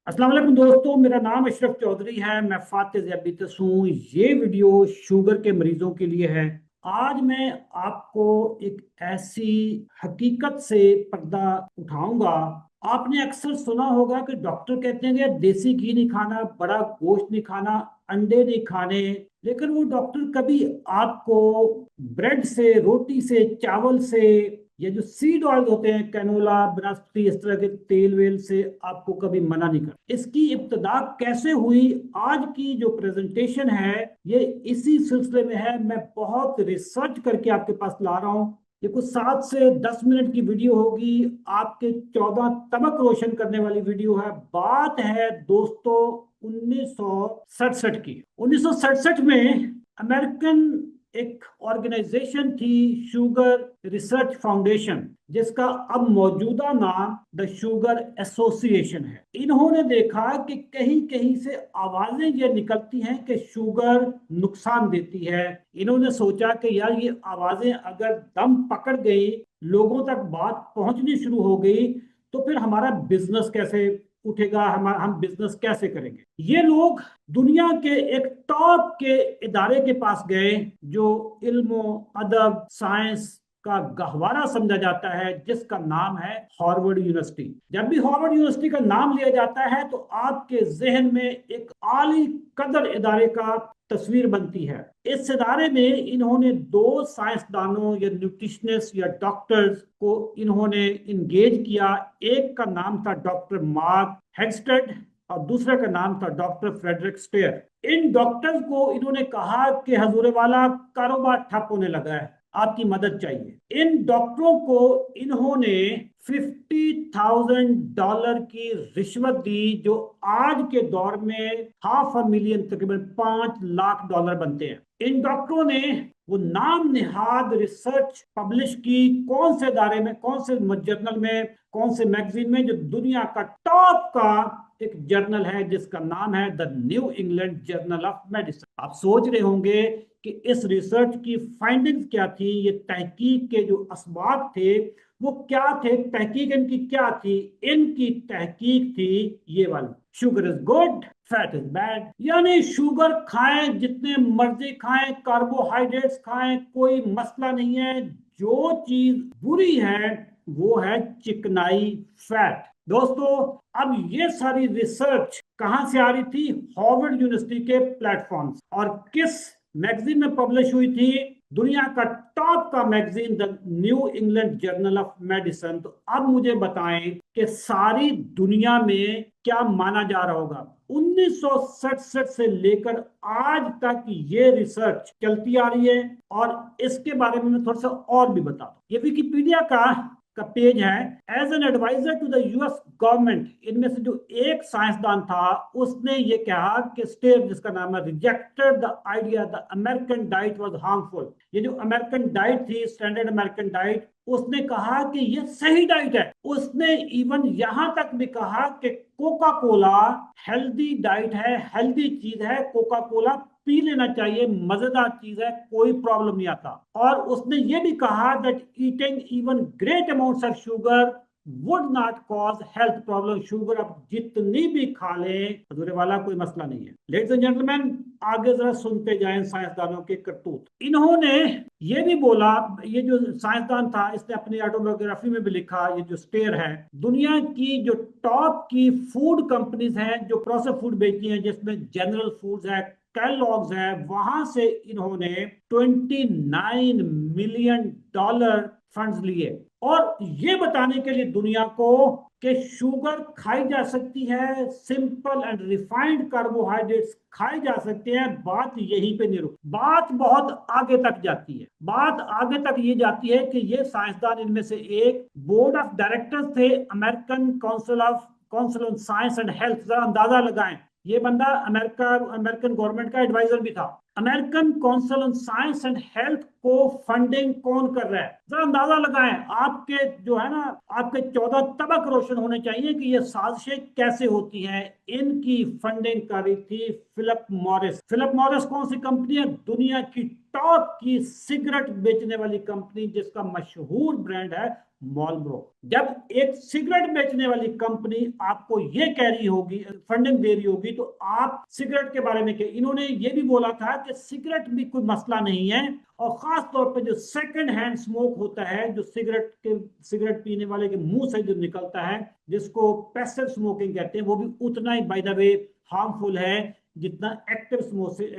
अस्सलाम वालेकुम दोस्तों, मेरा नाम अशरफ चौधरी है। मैं फातिज ज़ियाबितस हूँ। ये वीडियो शुगर के मरीजों के लिए है। आज मैं आपको एक ऐसी हकीकत से पर्दा उठाऊंगा। आपने अक्सर सुना होगा कि डॉक्टर कहते हैं कि देसी घी नहीं खाना, बड़ा गोश्त नहीं खाना, अंडे नहीं खाने। लेकिन वो डॉक्टर कभी आपको ब्रेड से, रोटी से, चावल से, ये जो सीड ऑयल होते हैं, कैनोला, बनस्पति, इस तरह के तेल वेल से आपको कभी मना नहीं कर। इसकी इब्तदा कैसे हुई? आज की जो प्रेजेंटेशन है ये इसी सिलसिले में है। मैं बहुत रिसर्च करके आपके पास ला रहा हूँ। ये कुछ 7 से 10 मिनट की वीडियो होगी। आपके 14 तबक रोशन करने वाली वीडियो है। बात है दोस्तों 1967 की। 1967 में अमेरिकन एक ऑर्गेनाइजेशन थी, शुगर रिसर्च फाउंडेशन, जिसका अब मौजूदा नाम द शुगर एसोसिएशन है। इन्होंने देखा कि कहीं कहीं से आवाजें ये निकलती हैं कि शुगर नुकसान देती है। इन्होंने सोचा कि यार ये आवाजें अगर दम पकड़ गई, लोगों तक बात पहुंचनी शुरू हो गई, तो फिर हमारा बिजनेस कैसे उठेगा, हम बिजनेस कैसे करेंगे। ये लोग दुनिया के एक टॉप के इदारे के पास गए, जो इल्म, अदब, साइंस का गहवारा समझा जाता है, जिसका नाम है हार्वर्ड यूनिवर्सिटी। जब भी हार्वर्ड यूनिवर्सिटी का नाम लिया जाता है तो आपके जहन में एक आली कदर इदारे का तस्वीर बनती है। इस इदारे में इन्होंने दो साइंसदानों या न्यूट्रिशनिस्ट या डॉक्टर्स को इन्होंने इंगेज किया। एक का नाम था डॉक्टर मार्क हेगस्टेड और दूसरे का नाम था डॉक्टर फ्रेडरिक स्टेयर। इन डॉक्टर्स को इन्होंने कहा कि हजूर वाला, कारोबार ठप होने लगा है, आपकी मदद चाहिए। इन डॉक्टरों को इन्होंने $50,000 की रिश्वत दी, जो आज के दौर में $500,000, तकरीबन $5 लाख बनते हैं। इन डॉक्टरों ने वो नाम निहाद रिसर्च पब्लिश की। कौन से इदारे में, कौन से जर्नल में, कौन से मैगजीन में? जो दुनिया का टॉप का एक जर्नल है जिसका नाम है the new England journal of medicine. आप सोच रहे होंगे कि इस रिसर्च की फाइंडिंग्स क्या थी, ये तहकीक के जो असबाब थे वो क्या थे। तहकीक इनकी क्या थी? इनकी तहकीक थी ये वाली, sugar is good, fat is bad. यानी शुगर खाएं, जितने मर्जी खाएं, कार्बोहाइड्रेट्स खाएं, कोई मसला नहीं है। जो चीज बुरी है वो है चिकनाई, फैट। दोस्तों, अब ये सारी रिसर्च कहां से आ रही थी? हार्वर्ड यूनिवर्सिटी के प्लेटफॉर्म। और किस मैगजीन में पब्लिश हुई थी? दुनिया का टॉप का magazine the new England journal of medicine. तो अब मुझे बताएं कि सारी दुनिया में क्या माना जा रहा होगा। 1967 से लेकर आज तक ये रिसर्च चलती आ रही है। और इसके बारे में मैं थोड़ा सा और भी बता दूं। ये विकिपीडिया का पेज है। As an adviser to the US government, इनमें से जो एक साइंसदान था उसने ये कहा कि स्टेट, जिसका नाम है, rejected the idea the American diet was harmful. ये जो अमेरिकन डाइट थी, स्टैंडर्ड अमेरिकन डाइट, उसने कहा कि ये सही डाइट है। उसने इवन यहां तक भी कहा कि कोका कोला हेल्दी डाइट है, हेल्दी चीज है, कोका कोला पी लेना चाहिए, मजेदार चीज है, कोई प्रॉब्लम नहीं आता। और उसने ये भी कहा that eating even great amounts of sugar would not cause health problem. Sugar आप जितनी भी खा लें, हजूर वाला, कोई मसला नहीं है। लेडीज एंड जेंटलमैन, आगे जरा सुनते जाएं साइंसदानों के करतूत। इन्होंने ये भी बोला, ये जो साइंसदान था इसने अपनी ऑटोबायोग्राफी में भी लिखा, ये जो स्टेयर है, दुनिया की जो टॉप की फूड कंपनीज हैं जो प्रोसेस फूड बेचती हैं, जिसमें जनरल फूड्स है, कैलॉग्स है, वहां से इन्होंने $29 मिलियन फंड्स लिए। और ये बताने के लिए दुनिया को कि शुगर खाई जा सकती है, सिंपल एंड रिफाइंड कार्बोहाइड्रेट्स खाए जा सकते हैं। बात यहीं पे नहीं रुकती, बात बहुत आगे तक जाती है। बात आगे तक ये जाती है कि ये साइंसदान, इनमें से एक बोर्ड ऑफ डायरेक्टर्स थे American council on science and health. जरा अंदाजा लगाएं, ये बंदा अमेरिकन गवर्नमेंट का एडवाइजर भी था। American council on science and health को फंडिंग कौन कर रहा है? जरा अंदाजा लगाएं। आपके जो है ना, आपके 14 तबक रोशन होने चाहिए कि ये साजिशें कैसे होती हैं। इनकी फंडिंग कर रही थी फिलिप मॉरिस। फिलिप मॉरिस कौन सी कंपनी है? दुनिया की टॉप की सिगरेट बेचने वाली कंपनी, जिसका मशहूर ब्रांड है मॉलब्रो। जब एक सिगरेट बेचने वाली कंपनी आपको ये कह रही होगी, फंडिंग दे रही होगी, तो आप सिगरेट के बारे में क्या? इन्होंने ये भी बोला था कि सिगरेट भी कोई मसला नहीं है, और खास तौर पे जो सेकंड हैंड स्मोक होता है, जो सिगरेट पीने वाले के मुंह से जो निकलता है, जिसको पैसिव स्मोकिंग कहते हैं, वो भी उतना ही बाय द वे हार्मफुल है जितना एक्टिव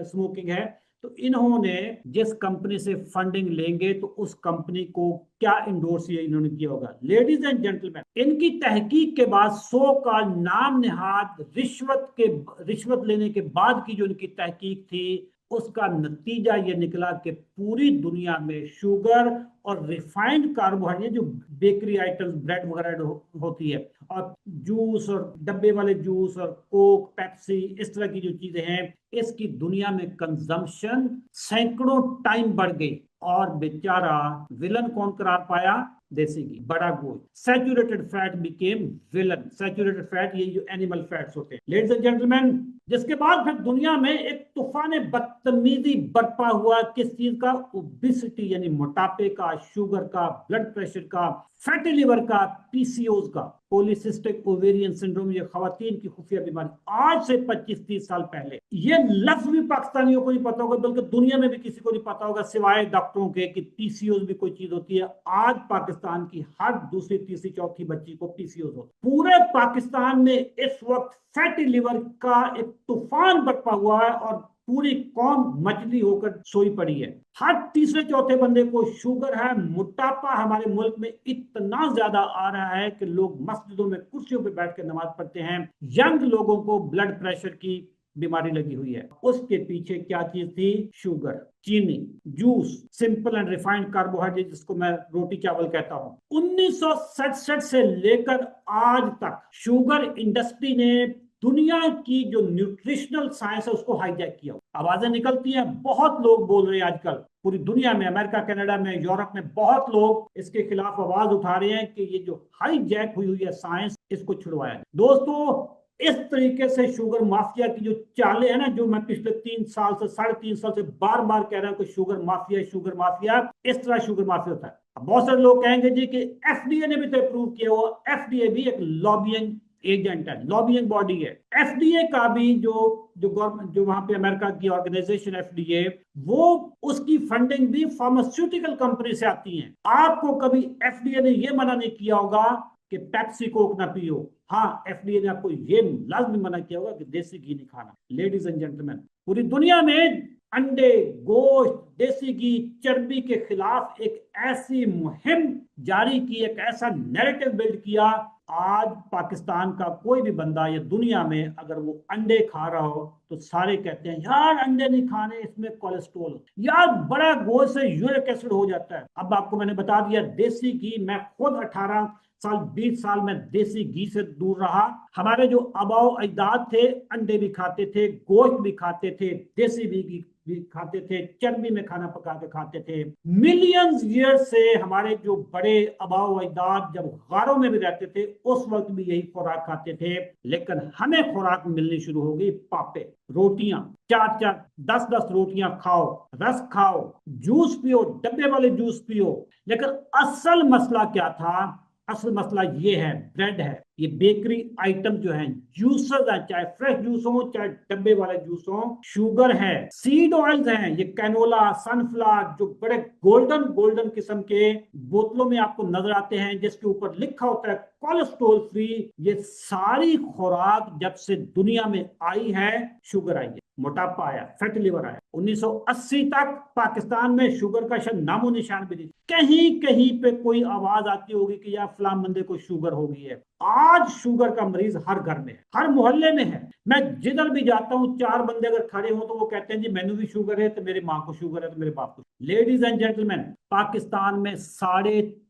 स्मोकिंग है। तो इन्होंने जिस कंपनी से फंडिंग लेंगे तो उस कंपनी को क्या इंडोर्स इन्होंने किया होगा? लेडीज एंड जेंटलमैन, इनकी तहकीक के बाद, सो का नाम निहाद रिश्वत लेने के बाद की जो इनकी तहकीक थी, उसका नतीजा ये निकला कि पूरी दुनिया में शुगर और रिफाइंड कार्बोहाइड्रेट, जो बेकरी आइटम्स, ब्रेड वगैरह होती है, और जूस और डब्बे वाले जूस और कोक, पेप्सी, इस तरह की जो चीजें हैं, इसकी दुनिया में कंजम्पशन सैकड़ों टाइम बढ़ गई। और बेचारा विलन कौन करार पाया? देसी घी, बड़ा गोश्त। Saturated fat became villain. Saturated fat, ये जो एनिमल फैट्स होते हैं। लेडीज एंड जेंटलमैन, जिसके बाद फिर दुनिया में एक तूफान बदतमीजी बरपा हुआ। किस चीज का? ओबेसिटी, यानी मोटापे का, शुगर का, ब्लड प्रेशर का, फैटी लिवर का, पीसीओज का, पॉलीसिस्टिक ओवेरियन सिंड्रोम, ये खवातीन की खुफिया बीमारी। आज से 25-30 साल पहले ये लफ्ज भी पाकिस्तानियों को नहीं पता होगा, बल्कि दुनिया में भी किसी को नहीं पता होगा सिवाय डॉक्टरों के, कि पीसीओज भी कोई चीज होती है। आज पाकिस्तान की हर दूसरी, तीसरी, चौथी बच्ची को पीसीओज होता है। पूरे पाकिस्तान में इस वक्त फैटी लिवर का एक तूफान बरपा हुआ है, और पूरी कौम मछली होकर सोई पड़ी है। हर तीसरे चौथे बंदे को शुगर है। मोटापा हमारे मुल्क में इतना ज्यादा आ रहा है कि लोग मस्जिदों में कुर्सियों पर बैठ कर नमाज पढ़ते हैं। यंग लोगों को ब्लड प्रेशर की बीमारी लगी हुई है। उसके पीछे क्या चीज थी? शुगर, चीनी, juice, simple and refined carbohydrate, जिसको मैं रोटी चावल कहता हूं। 1967 से लेकर आज तक शुगर इंडस्ट्री ने दुनिया की जो न्यूट्रिशनल साइंस है उसको हाईजैक किया। आवाजें निकलती हैं, बहुत लोग बोल रहे हैं आजकल पूरी दुनिया में, अमेरिका, कनाडा में, यूरोप में बहुत लोग इसके खिलाफ आवाज उठा रहे हैं कि ये जो हाईजैक हुई है साइंस, इसको छुड़वाया। दोस्तों, इस तरीके से शुगर माफिया की जो चालें है ना, जो मैं पिछले 3 साल से, 3.5 साल से बार बार कह रहा हूं कि शुगर माफिया, शुगर माफिया, इस तरह शुगर माफिया होता है। अब बहुत सारे लोग कहेंगे जी कि एफडीए ने भी तो अप्रूव किया हुआ। एफडीए भी एक लॉबिंग एजेंट है, लॉबिंग बॉडी है। एफडीए का भी जो गवर्नमेंट, जो वहां पे अमेरिका की ऑर्गेनाइजेशन एफडीए, वो उसकी फंडिंग भी फार्मास्यूटिकल कंपनी से आती है। आपको कभी एफडीए ने ये मना नहीं किया होगा कि पेप्सी कोक ना पियो। हाँ, एफडीए ने आपको ये लाजमी मना किया होगा कि देसी घी नहीं खाना। लेडीज एंड जेंटलमैन, पूरी दुनिया में अंडे, गोश्त, देसी घी, चर्बी के खिलाफ एक ऐसी मुहिम जारी की, एक ऐसा नैरेटिव बिल्ड किया। आज पाकिस्तान का कोई भी बंदा या दुनिया में अगर वो अंडे खा रहा हो तो सारे कहते हैं यार अंडे नहीं खाने, इसमें कोलेस्ट्रॉल, यार बड़ा गोश्त से यूरिक एसिड हो जाता है। अब आपको मैंने बता दिया, देसी घी, मैं खुद 18 साल, 20 साल में देसी घी से दूर रहा। हमारे जो आबाओ अजदाद थे, अंडे भी खाते थे, गोश्त भी खाते थे, देसी घी भी खाते थे, चर्बी में खाना पका के खाते थे। मिलियंस ईयर से हमारे जो बड़े आबाओ अजदाद जब गारों में भी रहते थे, उस वक्त भी यही खुराक खाते थे। लेकिन हमें खुराक मिलनी शुरू हो गई पापे, रोटियां, 4-4, 10-10 रोटियां खाओ, रस खाओ, जूस पियो, डब्बे वाले जूस पियो। लेकिन असल मसला क्या था? असल मसला ये है, ब्रेड है, ये बेकरी आइटम जो है, जूसेस है, चाहे फ्रेश जूस हो चाहे डब्बे वाले जूस हो, शुगर है, सीड ऑयल्स हैं, ये कैनोला, सनफ्लावर, जो बड़े गोल्डन गोल्डन किस्म के बोतलों में आपको नजर आते हैं, जिसके ऊपर लिखा होता है कोलेस्ट्रॉल फ्री। ये सारी खुराक जब से दुनिया में आई है, शुगर आई है, मोटापा आया, फैटी लिवर आया। 1980 तक पाकिस्तान में शुगर का शायद नामो निशान भी नहीं। कहीं कहीं पे कोई आवाज आती होगी कि यार फलां बंदे को शुगर हो गई है। आज शुगर का मरीज हर घर में है, हर मोहल्ले में है। मैं जिधर भी जाता हूँ, 4 बंदे अगर खड़े हो तो वो कहते हैं जी मैनू भी शुगर है, तो मेरी माँ को शुगर है, तो मेरे बाप को। लेडीज एंड जेंटलमैन, पाकिस्तान में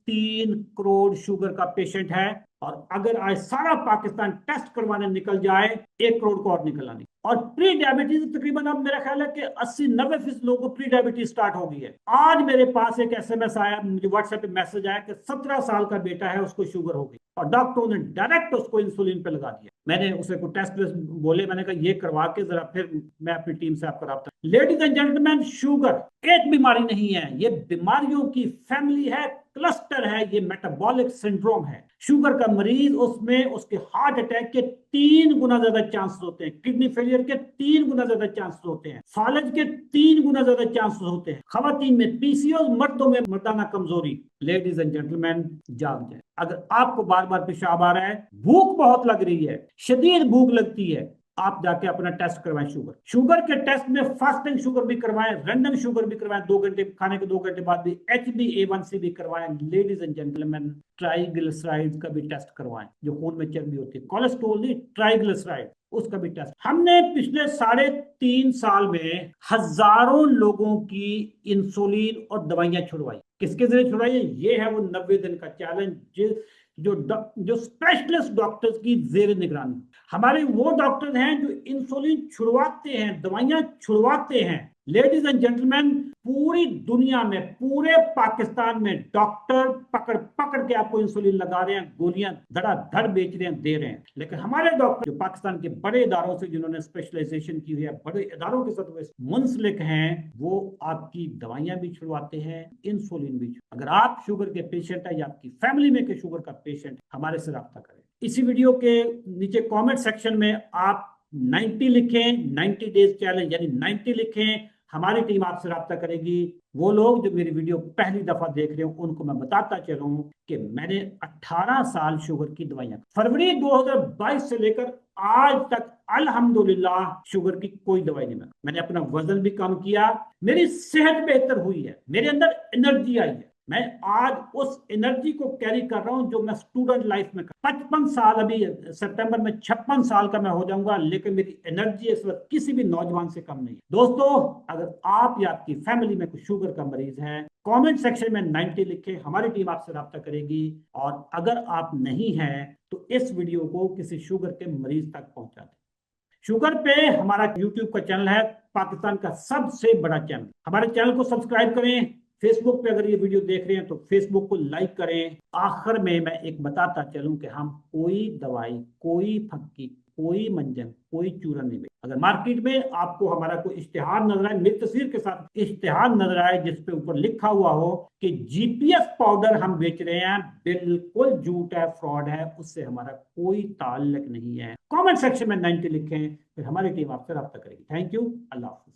3 करोड़ शुगर का पेशेंट है, और अगर आज सारा पाकिस्तान टेस्ट करवाने निकल जाए 1 करोड़ को और निकल आने। और प्री डायबिटीज तकरीबन अब मेरा ख्याल है कि 80-90% लोगों को प्री डायबिटीज स्टार्ट हो गई है। आज मेरे पास एक एसएमएस आया, मुझे व्हाट्सएप पे मैसेज आया कि 17 साल का बेटा है, उसको शुगर हो गई और डॉक्टरों ने डायरेक्ट उसको इंसुलिन पे लगा दिया। मैंने उसे कोई टेस्ट बोले, मैंने कहा ये करवा के जरा फिर मैं अपनी टीम से आपको रब्ता। लेडीज एंड जेंटलमैन, शुगर एक बीमारी नहीं है, ये बीमारियों की फैमिली है, क्लस्टर है, ये मेटाबॉलिक सिंड्रोम है। शुगर का मरीज, उसमें उसके हार्ट अटैक के 3 गुना ज्यादा चांसेस होते हैं, किडनी फेलियर के 3 गुना ज्यादा चांसेस होते हैं, फालज के 3 गुना ज्यादा चांसेस होते हैं, खवातीन में पीसीओएस, मर्दों में मर्दाना कमजोरी। लेडीज एंड जेंटलमैन, जाग जाए। अगर आपको बार बार पेशाब आ रहा है, भूख बहुत लग रही है, शदीद भूख लगती है, आप जाके अपना टेस्ट करवाएं। शुगर के टेस्ट में फास्टिंग शुगर भी करवाएं, रैंडम शुगर भी करवाएं, 2 घंटे खाने के 2 घंटे बाद भी, HbA1c भी करवाएं। लेडीज एंड जेंटलमैन, ट्राइग्लिसराइड का भी टेस्ट करवाएं, जो खून में चर्बी होती है, कोलेस्ट्रॉल नहीं, ट्राइग्लिसराइड, उसका भी टेस्ट। हमने पिछले 3.5 साल में हजारों लोगों की इंसुलिन और दवाइयां छुड़वाई। किसके जरिए छुड़वाई? ये है वो 90 दिन का चैलेंज, जो स्पेशलिस्ट डॉक्टर्स की जेर निगरानी। हमारे वो डॉक्टर हैं जो इंसुलिन छुड़वाते हैं, दवाइयां छुड़वाते हैं। लेडीज एंड जेंटलमैन, पूरी दुनिया में, पूरे पाकिस्तान में डॉक्टर पकड़ पकड़ के आपको इंसुलिन लगा रहे हैं, गोलियां धड़ाधड़ बेच रहे हैं, दे रहे हैं। लेकिन हमारे डॉक्टर जो पाकिस्तान के बड़े इदारों से, जिन्होंने स्पेशलाइजेशन की हुई है, बड़े इदारों के साथ वो मुंसलिक हैं, वो आपकी दवाइयां भी छुड़वाते हैं, इंसुलिन भी। अगर आप शुगर के पेशेंट है या आपकी फैमिली में के शुगर का पेशेंट, हमारे से रब्ता करें। इसी वीडियो के नीचे कमेंट सेक्शन में आप 90 लिखें, 90 डेज चैलेंज यानी 90 लिखें, हमारी टीम आपसे रब्ता करेगी। वो लोग जो मेरी वीडियो पहली दफा देख रहे हो, उनको मैं बताता चलूं कि मैंने 18 साल शुगर की दवाइयां, फरवरी 2022 से लेकर आज तक अल्हम्दुलिल्लाह शुगर की कोई दवाई नहीं। मैंने अपना वजन भी कम किया, मेरी सेहत बेहतर हुई है, मेरे अंदर एनर्जी आई है। मैं आज उस एनर्जी को कैरी कर रहा हूं जो मैं स्टूडेंट लाइफ में 55 साल, अभी सितंबर में 56 साल का मैं हो जाऊंगा, लेकिन मेरी एनर्जी इस वक्त किसी भी नौजवान से कम नहीं है। दोस्तों, अगर आप या आपकी फैमिली में कुछ शुगर का मरीज है, कमेंट सेक्शन में 90 लिखें, हमारी टीम आपसे रब्ता करेगी। और अगर आप नहीं है तो इस वीडियो को किसी शुगर के मरीज तक पहुंचा दें। शुगर पे हमारा यूट्यूब का चैनल है, पाकिस्तान का सबसे बड़ा चैनल। हमारे चैनल को सब्सक्राइब करें। फेसबुक पे अगर ये वीडियो देख रहे हैं तो फेसबुक को लाइक करें। आखिर में मैं एक बताता चलूं कि हम कोई दवाई, कोई फक्की, कोई मंजन, कोई चूरन नहीं बेच। अगर मार्केट में आपको हमारा कोई इश्तिहार नजर आए, मेरी तस्वीर के साथ इश्तिहार नजर आए जिसपे ऊपर लिखा हुआ हो कि जीपीएस पाउडर हम बेच रहे हैं, बिल्कुल झूठ है, फ्रॉड है, उससे हमारा कोई ताल्लुक नहीं है। कमेंट सेक्शन में 90 लिखें, फिर हमारी टीम आपसे रब्ता करेगी। Thank you. Allah Hafiz.